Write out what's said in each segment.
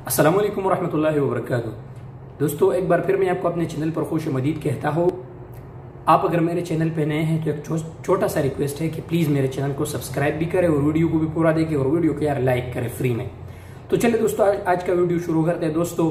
अस्सलाम वालेकुम वरहमतुल्लाहि वबरकातुहू। दोस्तों, एक बार फिर मैं आपको अपने चैनल पर खुश आमदीद कहता हूँ। आप अगर मेरे चैनल पे नए हैं तो एक छोटा सा रिक्वेस्ट है कि प्लीज़ मेरे चैनल को सब्सक्राइब भी करें और वीडियो को भी पूरा देखें और वीडियो को यार लाइक करें फ्री में। तो चलिए दोस्तों, आज का वीडियो शुरू करते हैं। दोस्तों,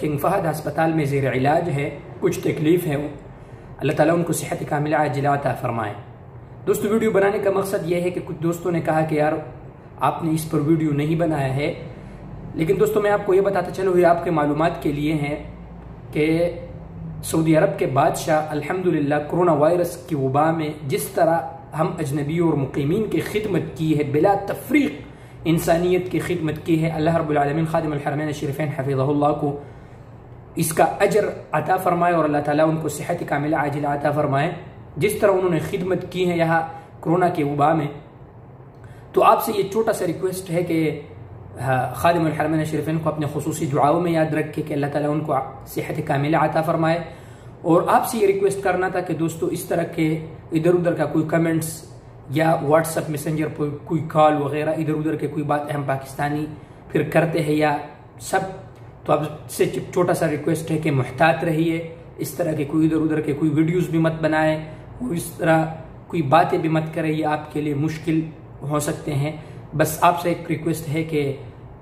किंग फहद अस्पताल में ज़ेर इलाज है। कुछ तकलीफ़ है, अल्लाह ताला उनको सेहत कामिला आजिला अता फरमाए। दोस्तों, वीडियो बनाने का मकसद यह है कि कुछ दोस्तों ने कहा कि यार आपने इस पर वीडियो नहीं बनाया है, लेकिन दोस्तों मैं आपको ये बताता चलूँ, ये आपके मालूमात के लिए है कि सऊदी अरब के बादशाह अल्हम्दुलिल्लाह कोरोना वायरस की वबा में जिस तरह हम अजनबी और मुकीमीन की खिदमत की है, बिला तफरीक इंसानियत की खिदमत की है, अल्लाह रब्बुल आलमीन खादिम अलहरमैन शरीफैन हफिज़हुल्लाह को इसका अजर अता फरमाए और अल्लाह ताला उनको सेहत कामिला आजिला अता फरमाए। जिस तरह उन्होंने खिदमत की है यहाँ कोरोना के वबा में, तो आपसे ये छोटा सा रिक्वेस्ट है कि खादिम अलहरमैन शरीफैन को अपने खुसूसी दुआओं में याद रखें कि अल्लाह ताला उनको सेहत कामिला अता फरमाए। और आपसे ये रिक्वेस्ट करना था कि दोस्तों इस तरह के इधर उधर का कोई कमेंट्स या व्हाट्सएप मैसेंजर पर कोई कॉल वगैरह इधर उधर के कोई बात हम पाकिस्तानी फिर करते हैं या सब, तो आपसे छोटा सा रिक्वेस्ट है कि मुहतात रहिए, इस तरह के कोई इधर उधर के कोई वीडियोस भी मत बनाएं और इस तरह कोई बातें भी मत करें, ये आपके लिए मुश्किल हो सकते हैं। बस आपसे एक रिक्वेस्ट है कि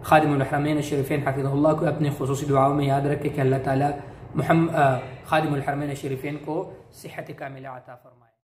खादिम अलहरमैन शरीफैन हफिज़हुल्लाह को अपने खुसूसी दुआओं में याद रखें कि अल्लाह ताला खादिम अलहरमैन शरीफैन को सेहत कामिला अता फरमाए।